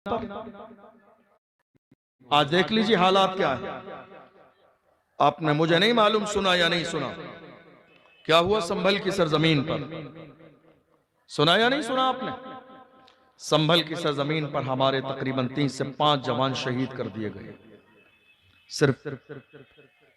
आज देख लीजिए हालात क्या है। आपने मुझे नहीं मालूम सुना या नहीं सुना क्या हुआ संभल की सरजमीन पर, सुना या नहीं सुना आपने? संभल की सरजमीन पर हमारे तकरीबन 3 से 5 जवान शहीद कर दिए गए, सिर्फ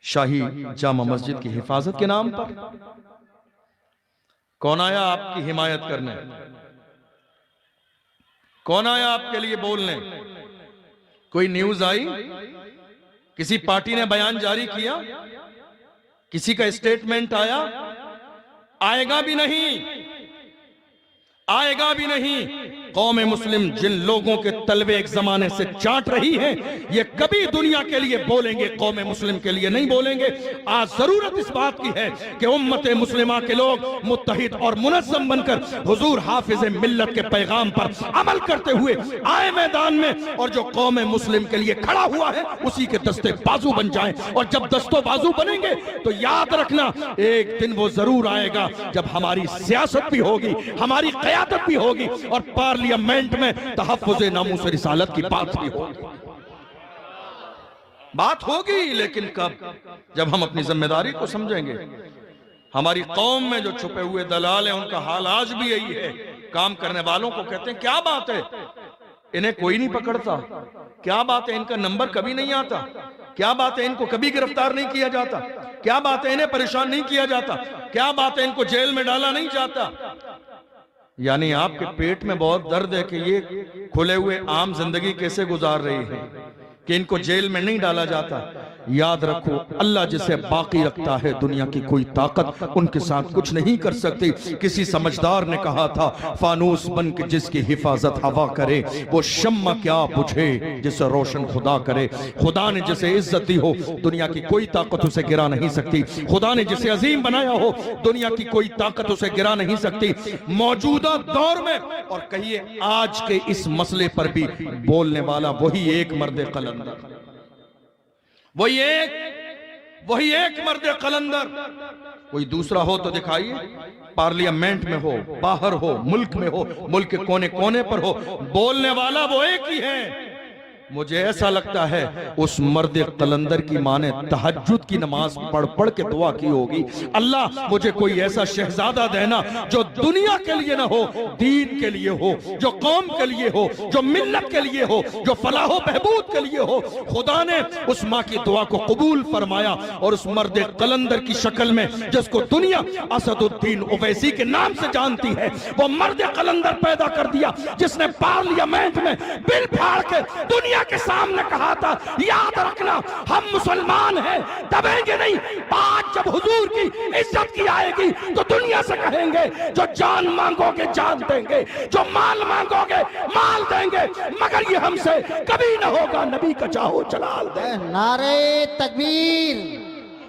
शाही जामा मस्जिद की हिफाजत के नाम पर। कौन आया आपकी हिमायत करने? कौन आया आपके लिए बोलने? कोई न्यूज आई? किसी पार्टी ने बयान जारी किया? किसी का स्टेटमेंट आया? आएगा भी नहीं, आएगा भी नहीं। कौम मुस्लिम जिन लोगों के तलबे एक जमाने से चाट रही है, ये कभी दुनिया के लिए बोलेंगे, कौम मुस्लिम के लिए नहीं बोलेंगे। आज जरूरत इस बात की है कि उम्मत मुस्लिमा के लोग मुत्तहिद और मुनज़्ज़म बनकर हुजूर हाफिज मिल्लत के पैगाम पर अमल करते हुए आए मैदान में, और जो कौम मुस्लिम के लिए खड़ा हुआ है उसी के दस्ते बाजू बन जाएं। और जब दस्तों बाजू बनेंगे तो याद रखना, एक दिन वो जरूर आएगा जब हमारी सियासत भी होगी, हमारी क़यादत भी होगी और पार्लियामेंट में तहफ़्फ़ुज़ नामूस रिसालत की बात भी होगी। बात होगी, लेकिन कब? जब हम अपनी जिम्मेदारी को समझेंगे। हमारी कौम में जो छुपे हुए दलाल हैं उनका हाल आज भी यही है। काम करने वालों को कहते हैं क्या बात है, इन्हें कोई नहीं पकड़ता, क्या बात है इनका नंबर कभी नहीं आता, क्या बात है इनको कभी गिरफ्तार नहीं किया जाता, क्या बात है इन्हें परेशान नहीं किया जाता, क्या बात है इनको जेल में डाला नहीं जाता। यानी आपके पेट में बहुत दर्द है कि ये खुले हुए आम जिंदगी कैसे गुजार रही है कि इनको जेल में नहीं डाला जाता। याद रखो, अल्लाह जिसे बाकी रखता है दुनिया की कोई ताकत उनके साथ कुछ नहीं कर सकती। किसी समझदार ने कहा था, फानूस बन के जिसकी हिफाजत हवा करे वो शम्मा क्या बुझे जिसे रोशन खुदा करे। खुदा ने जिसे इज्जत दी हो दुनिया की कोई ताकत उसे गिरा नहीं सकती। खुदा ने जिसे अजीम बनाया हो दुनिया की कोई ताकत उसे गिरा नहीं सकती। मौजूदा दौर में और कहिए आज के इस मसले पर भी बोलने वाला वही एक मर्द कलंदर, वही एक मर्द कलंदर। कोई दूसरा हो तो दिखाइए, पार्लियामेंट में हो, बाहर हो, मुल्क में हो, मुल्क के कोने कोने पर हो, बोलने वाला वो एक ही है। मुझे ऐसा लगता है उस मर्द कलंदर की मां ने तहज्जुद की नमाज पढ़ पढ़ के दुआ की होगी, अल्लाह मुझे कोई ऐसा शहजादा देना जो दुनिया के लिए ना हो, दीन के लिए हो, जो कौम के लिए हो, जो मिल्लत के लिए हो, जो फलाहो बहबूद के लिए हो। खुदा ने उस मां की दुआ को कबूल फरमाया और उस मर्द कलंदर की शक्ल में, जिसको दुनिया असदुद्दीन ओवैसी के नाम से जानती है, वो मर्द कलंदर पैदा कर दिया, जिसने पार्लियामेंट में बिल फाड़ के दुनिया के सामने कहा था, याद रखना हम मुसलमान हैं, दबेंगे नहीं। बात जब हुजूर की इज्जत की आएगी तो दुनिया से कहेंगे, जो जान मांगोगे जान देंगे, जो माल मांगोगे माल देंगे, मगर ये हमसे कभी ना होगा, नबी का चाहो जलाल दे। नारे तकबीर,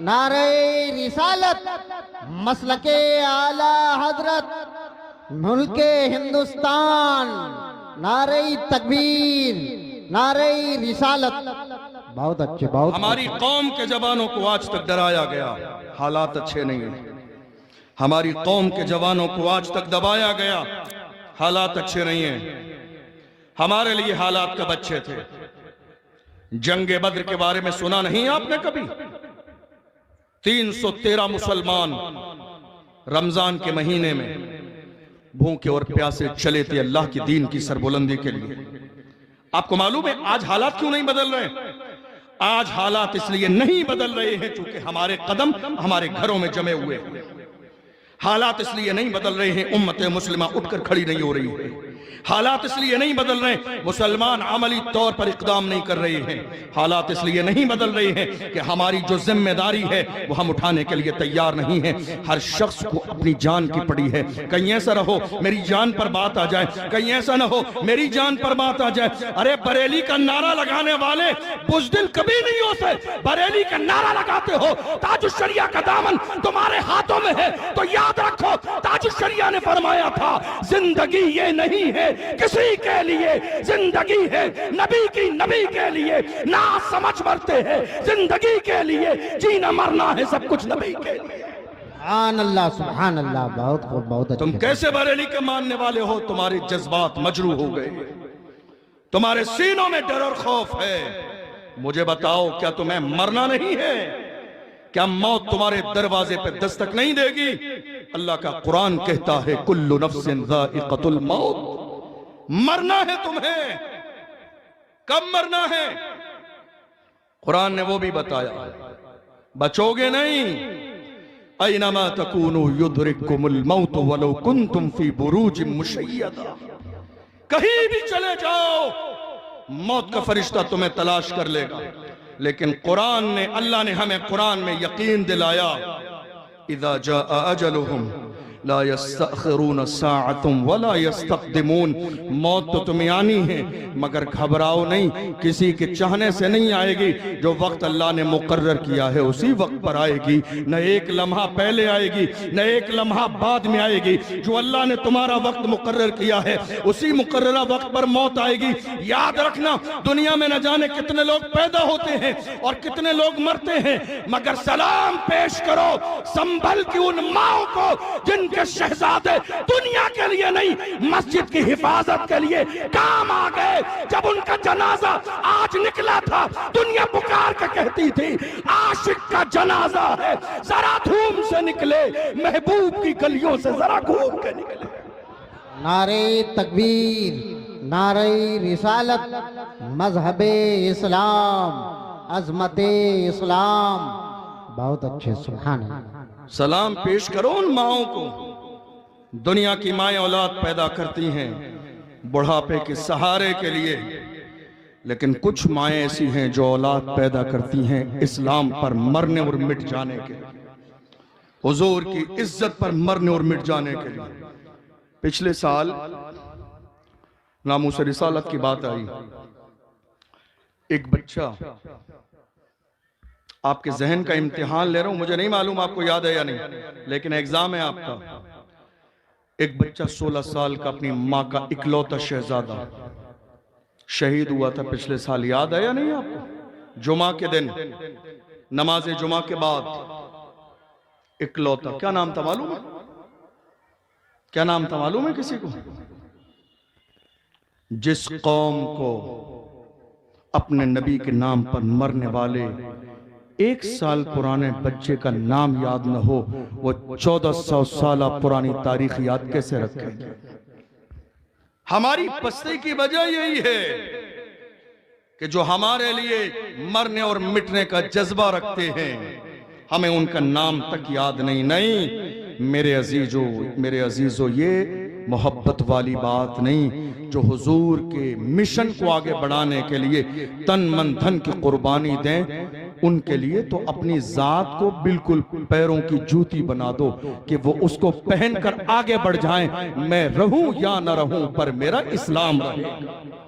नारे रिसालत, मसलके आला हजरत, मुल्के हिंदुस्तान, नारे तकबीर, नारे रिसालत। बहुत अच्छे, बहुत हमारी कौम के जवानों को आज तक डराया गया, हालात अच्छे नहीं है। हमारी कौम के जवानों को आज तक दबाया गया, हालात अच्छे नहीं है। हमारे लिए हालात कब अच्छे थे? जंगे बद्र के बारे में सुना नहीं आपने कभी? 313 मुसलमान रमजान के महीने में भूखे और प्यासे चले थे अल्लाह की दीन की सरबुलंदी के लिए। आपको मालूम है आज हालात क्यों नहीं बदल रहे? आज हालात इसलिए नहीं बदल रहे हैं क्योंकि हमारे कदम हमारे घरों में जमे हुए हैं। हालात इसलिए नहीं बदल रहे हैं, उम्मत मुस्लिमा उठकर खड़ी नहीं हो रही है। हालात इसलिए नहीं बदल रहे, मुसलमान अमली तौर पर इकदाम नहीं कर रहे हैं। हालात इसलिए नहीं बदल रहे हैं कि हमारी जो जिम्मेदारी है वो हम उठाने के लिए तैयार नहीं है। हर शख्स को अपनी जान की पड़ी है। कहीं ऐसा ना हो मेरी जान पर बात आ जाए, कहीं ऐसा ना हो मेरी जान पर बात आ जाए। अरे बरेली का नारा लगाने वाले बुज़दिल कभी नहीं होते। बरेली का नारा लगाते हो, ताजुश्शरिया का दामन तुम्हारे हाथों में है, तो याद रखो ताजुश्शरिया ने फरमाया था, जिंदगी ये नहीं है किसी के लिए, जिंदगी है नबी की, नबी के लिए। ना समझ मरते हैं, जिंदगी के लिए, जीना मरना है सब कुछ नबी के लिए। सुभान अल्लाह, सुभान अल्लाह। बहुत बहुत तुम कैसे बरेली के मानने वाले हो? तुम्हारे जज्बात मजरू हो गए, तुम्हारे सीनों में डर और खौफ है। मुझे बताओ, क्या तुम्हें मरना नहीं है? क्या मौत तुम्हारे दरवाजे पे दस्तक नहीं देगी? अल्लाह का कुरान कहता है कुल्लु नफ्सिन ज़ाइक़तुल मौत, मरना है तुम्हें। कब मरना है? कुरान ने वो भी बताया, बचोगे नहीं। ऐनमा तकूनु युद्रिकुमुल मौत वलो कुंतुम फी बुरूजिम मुशय्यदा, कहीं भी चले जाओ मौत का फरिश्ता तुम्हें तलाश कर लेगा। लेकिन कुरान ने, अल्लाह ने हमें कुरान में यकीन दिलाया, इज़ा जाअ अजलुहुम ला यस्तअखिरून साअतुम वला यस्तक़दिमून, मौत तो तुम्हें आनी है मगर घबराओ नहीं, किसी के चाहने से नहीं आएगी। जो वक्त अल्लाह ने मुकर्रर किया है उसी वक्त पर आएगी, न एक लम्हा पहले आएगी न एक लम्हा बाद में आएगी। जो अल्लाह ने तुम्हारा वक्त मुकर्रर किया है उसी मुकर्ररा वक्त पर मौत आएगी। याद रखना, दुनिया में न जाने कितने लोग पैदा होते हैं और कितने लोग मरते हैं, मगर सलाम पेश करो संभल की उन माओ को जिनके शहजादे दुनिया के लिए नहीं मस्जिद की हिफाजत के लिए काम आ गए। जब उनका जनाजा आज निकला था, दुनिया पुकार के कहती थी आशिक का जनाजा है, जरा धूम से निकले, महबूब की गलियों से जरा घूम के निकले। नारे तकबीर, नारे रिसालत, मजहबे इस्लाम, अजमते इस्लाम। बहुत अच्छे, सुभान अल्लाह। सलाम पेश करो उन माओं को। दुनिया की माएं औलाद पैदा करती हैं बुढ़ापे के सहारे के लिए, लेकिन कुछ माएं ऐसी हैं जो औलाद पैदा करती हैं इस्लाम पर मरने और मिट जाने के, हुजूर की इज्जत पर मरने और मिट जाने के लिए। पिछले साल नामूस रिसालत की बात आई, एक बच्चा, आपके जहन का इम्तिहान ले रहा हूं, मुझे नहीं मालूम आपको याद है या नहीं, लेकिन एग्जाम है आपका। एक बच्चा 16 साल का, अपनी मां का इकलौता शहजादा, शहीद हुआ था पिछले साल। याद है या नहीं आपको? जुमा के दिन, नमाज जुमा के बाद, इकलौता। क्या नाम था मालूम है? क्या नाम था मालूम है किसी को? जिस कौम को अपने नबी के नाम पर मरने वाले 1 साल पुराने बच्चे का नाम याद न हो, वो 1400 साल पुरानी तारीख याद कैसे रखेंगे? हमारी पस्ती की वजह यही है कि जो हमारे लिए मरने और मिटने का जज्बा रखते हैं, हमें उनका नाम तक याद नहीं। नहीं मेरे अजीजों, ये मोहब्बत वाली बात नहीं। जो हुजूर के मिशन को आगे बढ़ाने के लिए तन मन धन की कुर्बानी दें, उनके लिए तो अपनी जात को बिल्कुल पैरों की जूती बना दो कि वो उसको पहनकर आगे बढ़ जाएं। मैं रहूं या न रहूं पर मेरा इस्लाम रहेगा।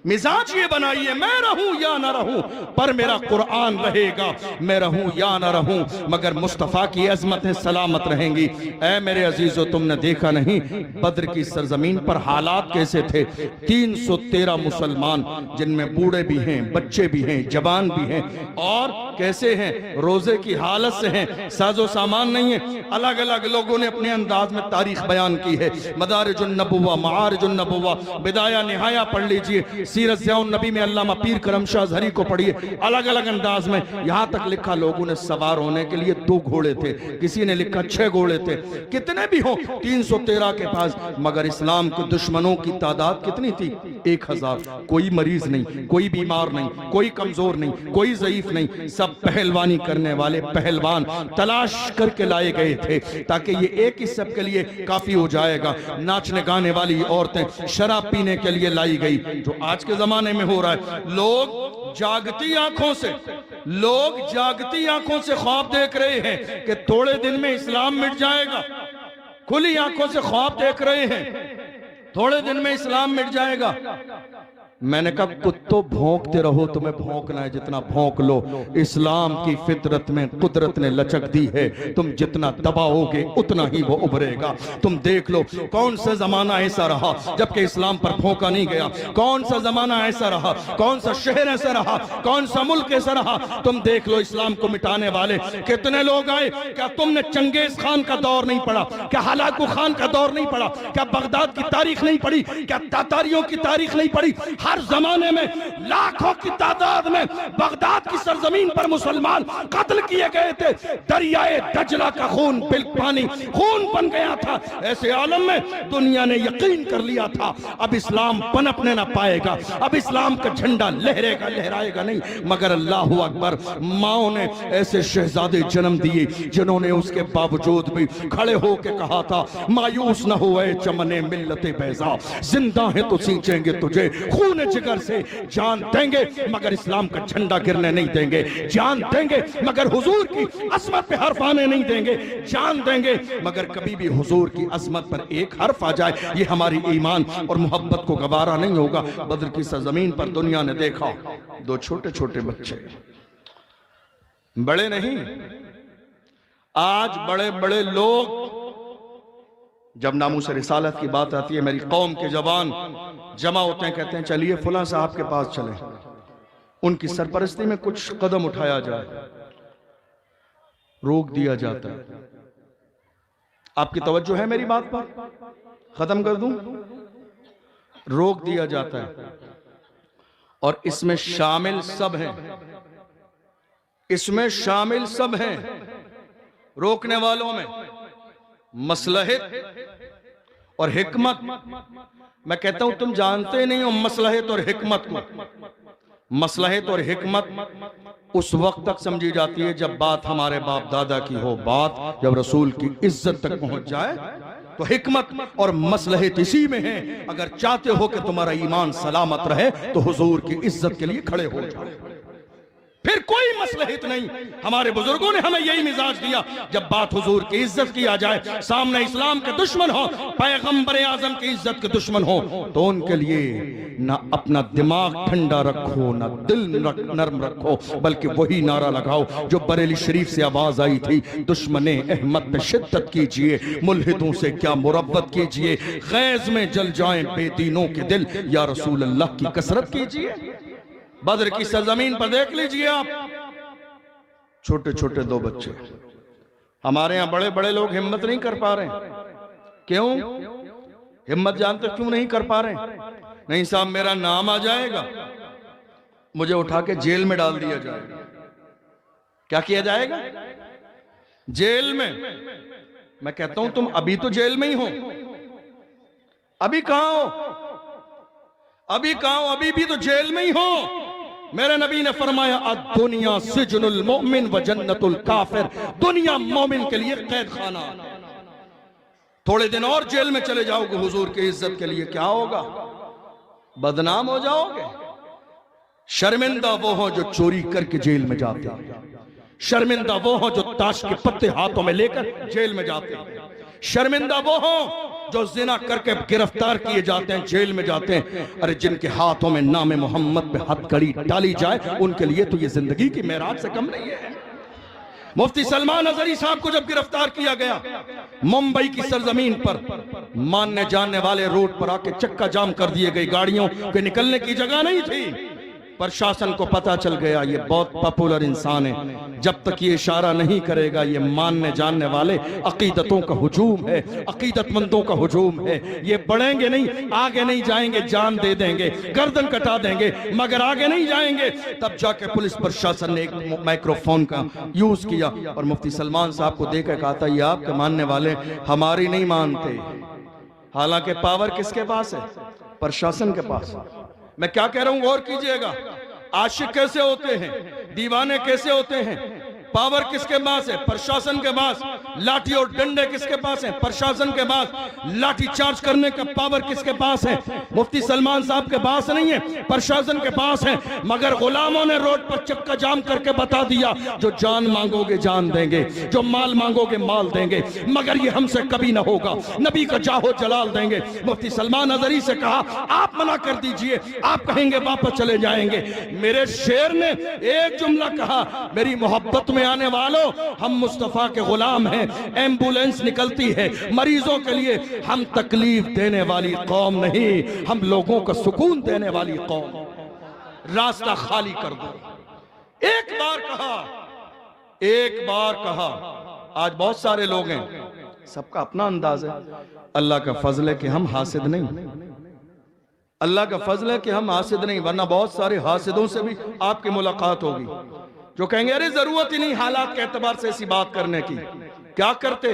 मिजाज ये बनाइए, मैं रहूं या ना रहूं पर मेरा कुरान रहेगा। मैं रहूं या ना रहूं मगर मुस्तफ़ा की अजमतें सलामत रहेंगी। ऐ मेरे अजीजों, तुमने देखा नहीं बद्र की सरजमीन पर हालात कैसे थे? 313 मुसलमान, जिनमें बूढ़े भी हैं, बच्चे भी हैं, जवान भी हैं, और कैसे हैं? रोजे की हालत से हैं, साजो सामान नहीं है। अलग अलग लोगों ने अपने अंदाज में तारीख बयान की है। मदारिजुन नबुव्वा, मारिजुन नबुव्वा, बिदाया निहाया पढ़ लीजिए। सीरत ज़ियाउन नबी में अल्लामा पीर करम शाह ज़हरी को पढ़िए, अलग अलग अंदाज में। यहां तक लिखा लोगों ने सवार होने के लिए 2 घोड़े थे, किसी ने लिखा 6 घोड़े थे। कितने भी हो 313 के पास, मगर इस्लाम के दुश्मनों की तादाद कितनी थी? 1000। कोई मरीज नहीं, कोई बीमार नहीं, कोई कमजोर नहीं, कोई ज़ईफ नहीं, सब पहलवानी करने वाले पहलवान तलाश करके लाए गए थे ताकि ये एक ही सब के लिए काफी हो जाएगा। नाचने गाने वाली औरतें शराब पीने के लिए लाई गई, जो आज के जमाने में हो रहा है। लोग जागती आंखों से ख्वाब देख रहे हैं कि थोड़े दिन में इस्लाम मिट जाएगा। खुली आंखों से ख्वाब देख रहे हैं थोड़े दिन में इस्लाम मिट जाएगा। मैंने कहा कुत्तों भौंकते रहो, तुम्हें भौंकना है जितना भौंक लो। इस्लाम की फितरत में कुदरत ने लचक दी है, तुम जितना दबाओगे उतना ही वो उभरेगा। तुम देख लो कौन सा जमाना ऐसा रहा जबकि इस्लाम पर भौंका नहीं गया, कौन सा जमाना ऐसा रहा, कौन सा शहर ऐसा रहा, कौन सा मुल्क ऐसा रहा। तुम देख लो इस्लाम को मिटाने वाले कितने लोग आए। क्या तुमने चंगेज खान का दौर नहीं पढ़ा? क्या हलाकू खान का दौर नहीं पढ़ा? क्या बगदाद की तारीख नहीं पढ़ी? क्या तातारियों की तारीख नहीं पढ़ी? हर जमाने में लाखों की तादाद में बगदाद की सरजमीन पर मुसलमान कत्ल किए गए थे। दरियाए दजला का खून पानी खून बन गया था। ऐसे आलम में दुनिया ने यकीन कर लिया था अब इस्लाम पनपने ना पाएगा, अब इस्लाम का झंडा लहरेगा लहराएगा नहीं। मगर अल्लाह अकबर, माओ ने ऐसे शहजादे जन्म दिए जिन्होंने उसके बावजूद भी खड़े होकर कहा था मायूस न हो चमने मिल्लते बैजा, जिंदा है तो सींचेंगे तुझे खून जिगर से, जान देंगे मगर इस्लाम का झंडा गिरने नहीं देंगे, जान देंगे मगर हुजूर की अजमत पे हर्फ आने नहीं देंगे, जान देंगे मगर कभी भी हुजूर की अजमत पर एक हर्फ आ जाए ये हमारी ईमान और मोहब्बत को गवारा नहीं होगा। बद्र की सरजमीन पर दुनिया ने देखा दो छोटे छोटे बच्चे, बड़े नहीं, आज बड़े बड़े लोग जब नामूस रिसालत की बात आती है मेरी कौम के जवान जमा होते हैं, कहते हैं चलिए फुला साहब के पास चलें, उनकी सरपरस्ती में कुछ कदम उठाया जाए, रोक दिया जाता है। आपकी तवज्जो है मेरी बात पर? खत्म कर दूं? रोक दिया जाता है और इसमें शामिल सब हैं, इसमें शामिल सब हैं रोकने वालों में मसलहत और हिकमत। मैं कहता हूं तुम जानते नहीं हो मसलहत और हिकमत को। मसलहत और हिकमत उस वक्त तक समझी जाती है जब बात हमारे बाप दादा की हो, बात जब रसूल की इज्जत तक पहुंच जाए तो हिकमत और मसलहत इसी में है। अगर चाहते हो कि तुम्हारा ईमान सलामत रहे तो हुजूर की इज्जत के लिए खड़े हो जाओ, फिर कोई मसलहत नहीं। हमारे बुजुर्गों ने हमें यही मिजाज दिया, जब बात हुजूर की इज्जत की आ जाए, सामने इस्लाम के दुश्मन हो, पैगंबर आजम की इज्जत के दुश्मन हो, तो उनके लिए ना अपना दिमाग ठंडा रखो ना दिल नरम रखो, बल्कि वही नारा लगाओ जो बरेली शरीफ से आवाज आई थी, दुश्मने अहमद पे शिद्दत कीजिए, मुल्हिदों से क्या मुरब्बत कीजिए, गैज में जल जाएं बेदीनों के दिल, या रसूल अल्लाह की कसरत कीजिए। बद्र की सरजमीन पर देख लीजिए आप, छोटे छोटे दो बच्चे। हमारे यहां बड़े बड़े लोग हिम्मत नहीं कर पा रहे। क्यों हिम्मत जानते क्यों नहीं कर पा रहे? नहीं साहब मेरा नाम आ जाएगा, मुझे उठा के जेल में डाल दिया जाएगा। क्या किया जाएगा? जेल में। मैं कहता हूं तुम अभी तो जेल में ही हो, अभी कहां हो? अभी कहां हो? अभी भी तो जेल में ही हो। मेरे नबी ने फरमाया दुनिया सिजनुल मोमिन व जन्नतुल काफिर, दुनिया मोमिन के लिए कैद खाना। थोड़े दिन और जेल में चले जाओगे हुजूर की इज्जत के लिए, क्या होगा? बदनाम हो जाओगे। शर्मिंदा वो हो जो चोरी करके जेल में जाते हैं, शर्मिंदा वो हो जो ताश के पत्ते हाथों में लेकर जेल में जाते हैं, शर्मिंदा वो हो जो जिना करके गिरफ्तार किए जाते हैं, जेल में जाते हैं। अरे जिनके हाथों में नाम मोहम्मद पे हथकड़ी डाली जाए उनके लिए तो ये जिंदगी की मेराज से कम नहीं है। मुफ्ती सलमान अजहरी साहब को जब गिरफ्तार किया गया मुंबई की सरजमीन पर, मानने जानने वाले रोड पर आके चक्का जाम कर दिए गए, गाड़ियों के निकलने की जगह नहीं थी। प्रशासन को पता चल गया ये बहुत पॉपुलर इंसान है, जब तक ये इशारा नहीं करेगा ये मानने जानने वाले अकीदतों का हुजूम है, अकीदतमंदों का हुजूम है, ये बढ़ेंगे नहीं, आगे नहीं जाएंगे, जान दे देंगे, गर्दन कटा देंगे, मगर आगे नहीं जाएंगे। तब जाके पुलिस प्रशासन ने एक माइक्रोफोन का यूज किया और मुफ्ती सलमान साहब को देखकर कहा था ये आपके मानने वाले हमारी नहीं मानते। हालांकि पावर किसके पास है? प्रशासन के पास। मैं क्या कह रहा हूं गौर कीजिएगा। आशिक कैसे होते हैं, दीवाने कैसे होते हैं? पावर किसके पास है? प्रशासन के पास। लाठी और डंडे किसके पास है? प्रशासन के पास। लाठी चार्ज करने का पावर किसके पास है? मुफ्ती सलमान साहब के पास नहीं है, प्रशासन के पास है। मगर गुलामों ने रोड पर चक्का जाम करके बता दिया जो जान मांगोगे जान देंगे, जो माल मांगोगे माल देंगे, मगर ये हमसे कभी ना होगा, नबी का जाहो जलाल देंगे। मुफ्ती सलमान अजहरी से कहा आप मना कर दीजिए, आप कहेंगे वापस चले जाएंगे। मेरे शेर ने एक जुमला कहा, मेरी मोहब्बत में आने वालों हम मुस्तफा के गुलाम हैं। एम्बुलेंस निकलती है मरीजों के लिए, हम तकलीफ देने वाली कौम नहीं, हम लोगों को सुकून देने वाली कौम। रास्ता खाली कर दो। एक बार कहा, एक बार कहा। आज बहुत सारे लोग हैं, सबका अपना अंदाज है। अल्लाह का फजल है कि हम हासिद नहीं, अल्लाह का फजल है कि हम हासिद नहीं, वरना बहुत सारे हासिदों से भी आपकी मुलाकात होगी जो कहेंगे अरे जरूरत ही नहीं हालात के एतबार से ऐसी बात करने की। क्या करते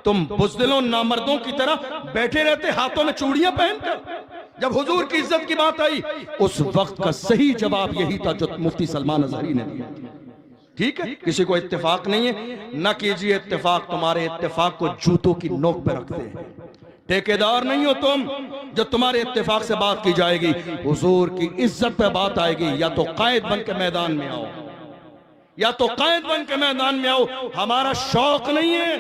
तुम बुज़दिलों नामर्दों की तरह बैठे रहते हाथों में चूड़ियां पहनकर। जब हुजूर की इज्जत की बात आई उस वक्त का सही जवाब यही था जो मुफ्ती सलमान अज़हरी ने दिया। ठीक है, किसी को इत्तेफाक नहीं है, न कीजिए इत्तेफाक, तुम्हारे इत्तेफाक को जूतों की नोक पे रखते हैं। ठेकेदार नहीं हो तुम जो तुम्हारे इत्तेफाक से बात की जाएगी। हुजूर की इज्जत पे बात आएगी, या तो कायद बन के मैदान में आओ, या तो कायद बन के मैदान में आओ। हमारा शौक नहीं है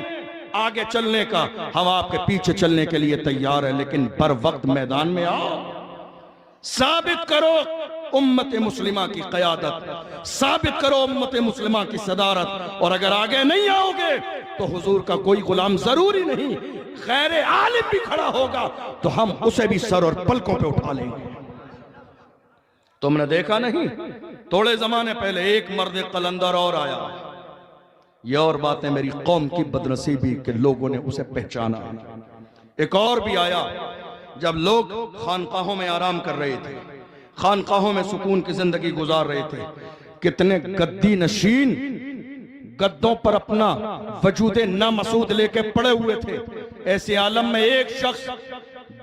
आगे चलने का, हम आपके पीछे चलने के लिए तैयार है, लेकिन बर वक्त मैदान में आओ, साबित करो उम्मत मुस्लिमा की क़यादत, साबित करो उम्मत मुस्लिमा की सदारत। और अगर आगे नहीं आओगे तो हुजूर का कोई गुलाम जरूरी नहीं, खैर आलिम भी खड़ा होगा तो हम उसे भी सर और पलकों पे उठा लेंगे। तुमने देखा नहीं, थोड़े जमाने पहले एक मर्द कलंदर और आया। ये और बातें मेरी कौम की बदनसीबी के लोगों ने उसे पहचाना। एक और भी आया जब लोग खानकाहों में आराम कर रहे थे, खानकाहों में सुकून की जिंदगी गुजार रहे थे। कितने गद्दी नशीन गद्दों पर अपना वजूदे नामसूद लेके पड़े हुए थे। ऐसे आलम में एक शख्स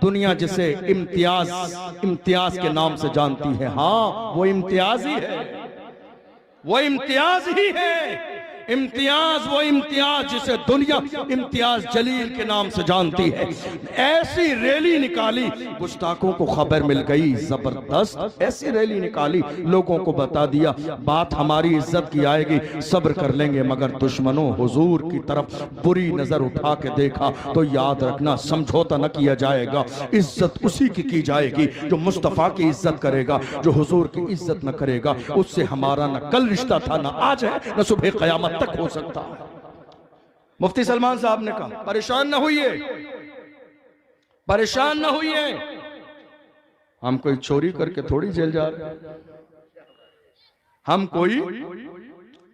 दुनिया जिसे इम्तियाज के नाम से जानती है, हाँ वो इम्तियाज ही है, वो इम्तियाज ही है। इम्तियाज, वो इम्तियाज जिसे दुनिया इम्तियाज जलील के नाम से जानती है। ऐसी रैली निकाली, गुस्ताखों को खबर मिल गई, जबरदस्त ऐसी रैली निकाली, लोगों को बता दिया बात हमारी इज्जत की आएगी, सब्र कर लेंगे, मगर दुश्मनों हुजूर की तरफ बुरी नजर उठा के देखा तो याद रखना समझौता न किया जाएगा। इज्जत उसी की जाएगी जो मुस्तफा की इज्जत करेगा, जो हुजूर की इज्जत न करेगा उससे हमारा न कल रिश्ता था, न आज है, न सुबह कयामत तक हो सकता है। मुफ्ती सलमान साहब ने कहा परेशान न होइए, परेशान न होइए, हम कोई चोरी करके थोड़ी जेल जा रहे हैं, हम कोई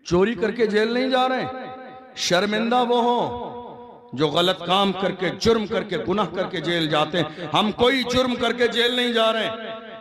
चोरी करके जेल नहीं जा रहे हैं। शर्मिंदा वो हो जो गलत काम करके, जुर्म करके, गुनाह करके जेल जाते हैं। हम कोई जुर्म करके जेल नहीं जा रहे हैं।